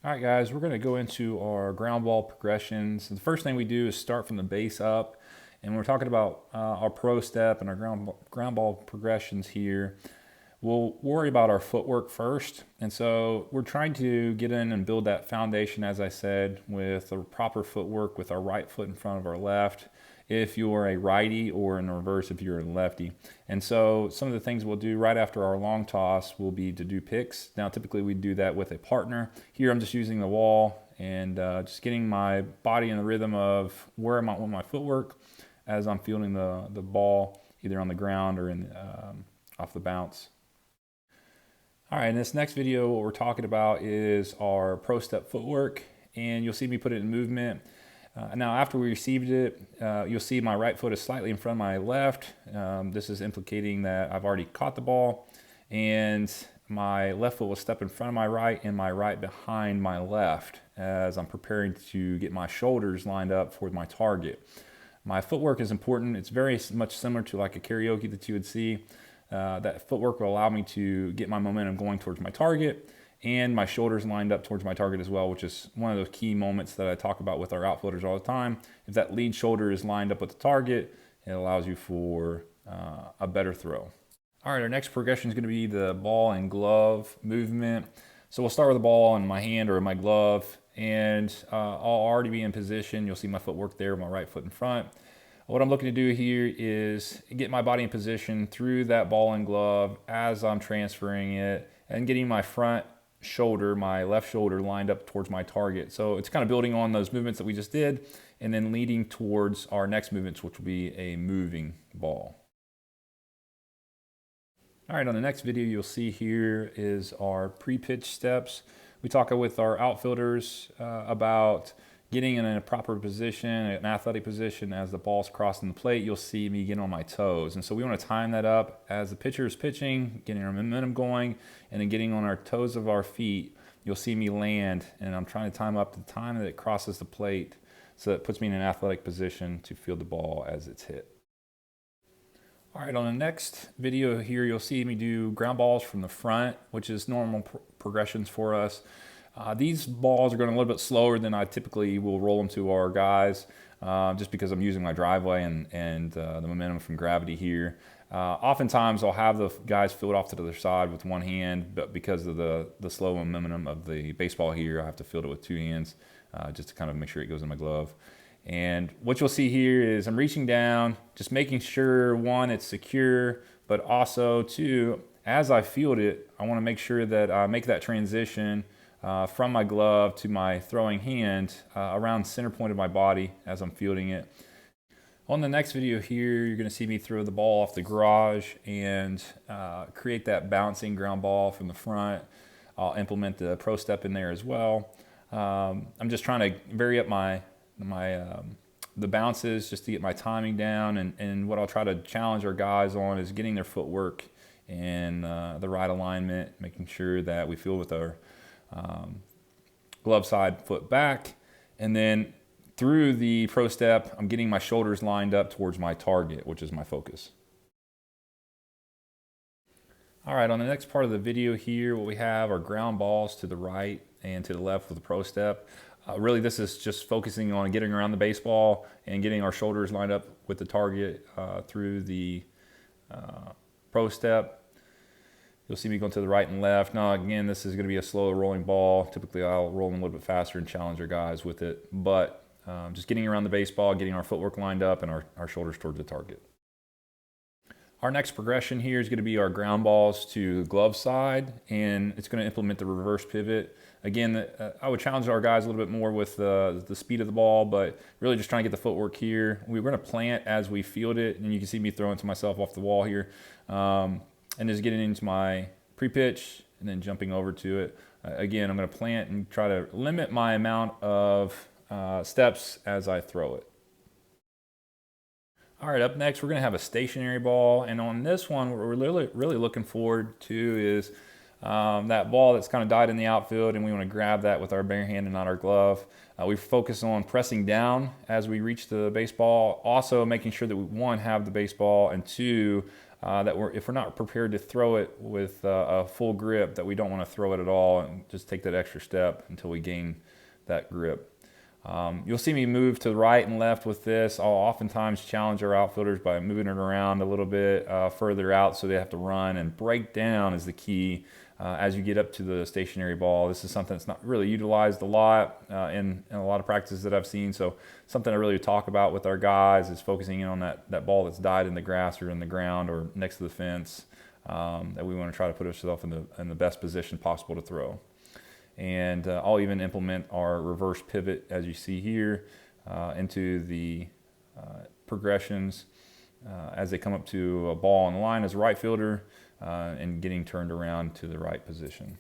All right, guys, we're going to go into our ground ball progressions. And the first thing we do is start from the base up. And we're talking about our pro step and our ground ball progressions here. We'll worry about our footwork first. And so we're trying to get in and build that foundation, as I said, with the proper footwork with our right foot in front of our left, if you're a righty, or in reverse if you're a lefty. And so some of the things we'll do right after our long toss will be to do picks. Now typically we do that with a partner. Here I'm just using the wall and just getting my body in the rhythm of where I want my footwork as I'm fielding the ball either on the ground or in off the bounce. All right, in this next video what we're talking about is our pro step footwork, and you'll see me put it in movement. Now after we received it, you'll see my right foot is slightly in front of my left. This is implicating that I've already caught the ball, and my left foot will step in front of my right and my right behind my left as I'm preparing to get my shoulders lined up for my target. My footwork is important. It's very much similar to like a karaoke that you would see. That footwork will allow me to get my momentum going towards my target, and my shoulders lined up towards my target as well, which is one of those key moments that I talk about with our outfielders all the time. If that lead shoulder is lined up with the target, it allows you for a better throw. All right, our next progression is going to be the ball and glove movement. So we'll start with the ball in my hand or in my glove, and I'll already be in position. You'll see my footwork there, my right foot in front. What I'm looking to do here is get my body in position through that ball and glove as I'm transferring it and getting my front shoulder, my left shoulder, lined up towards my target. So it's kind of building on those movements that we just did and then leading towards our next movements, which will be a moving ball. All right, on the next video you'll see here is our pre-pitch steps. We talk with our outfielders about getting in a proper position, an athletic position as the ball's crossing the plate. You'll see me getting on my toes. And so we want to time that up as the pitcher is pitching, getting our momentum going, and then getting on our toes of our feet. You'll see me land, and I'm trying to time up the time that it crosses the plate so that it puts me in an athletic position to field the ball as it's hit. All right, on the next video here, you'll see me do ground balls from the front, which is normal progressions for us. These balls are going a little bit slower than I typically will roll them to our guys, just because I'm using my driveway and the momentum from gravity here. Oftentimes I'll have the guys field off to the other side with one hand, but because of the slow momentum of the baseball here, I have to field it with two hands just to kind of make sure it goes in my glove. And what you'll see here is I'm reaching down, just making sure, one, it's secure, but also, two, as I field it, I want to make sure that I make that transition from my glove to my throwing hand around center point of my body as I'm fielding it. On the next video here, you're going to see me throw the ball off the garage and create that bouncing ground ball from the front. I'll implement the pro step in there as well. I'm just trying to vary up the bounces just to get my timing down, and what I'll try to challenge our guys on is getting their footwork in the right alignment, making sure that we field with our glove side foot back, and then through the pro step I'm getting my shoulders lined up towards my target, which is my focus. All right, on the next part of the video here, what we have are ground balls to the right and to the left with the pro step. Really this is just focusing on getting around the baseball and getting our shoulders lined up with the target through the pro step. You'll see me going to the right and left. Now, again, this is going to be a slow rolling ball. Typically, I'll roll them a little bit faster and challenge our guys with it. But just getting around the baseball, getting our footwork lined up, and our shoulders towards the target. Our next progression here is going to be our ground balls to glove side, and it's going to implement the reverse pivot. Again, I would challenge our guys a little bit more with the speed of the ball, but really just trying to get the footwork here. We're going to plant as we field it, and you can see me throwing to myself off the wall here. And just getting into my pre-pitch and then jumping over to it. Again, I'm going to plant and try to limit my amount of steps as I throw it. All right, up next we're going to have a stationary ball, and on this one what we're really looking forward to is that ball that's kind of died in the outfield, and we want to grab that with our bare hand and not our glove. We focus on pressing down as we reach the baseball, also making sure that we, one, have the baseball, and two, if we're not prepared to throw it with a full grip, that we don't want to throw it at all and just take that extra step until we gain that grip. You'll see me move to the right and left with this. I'll oftentimes challenge our outfielders by moving it around a little bit further out, so they have to run, and break down is the key as you get up to the stationary ball. This is something that's not really utilized a lot in a lot of practices that I've seen. So something I really talk about with our guys is focusing in on that ball that's died in the grass or in the ground or next to the fence, that we want to try to put ourselves in the best position possible to throw. And I'll even implement our reverse pivot, as you see here, into the progressions as they come up to a ball on the line as a right fielder and getting turned around to the right position.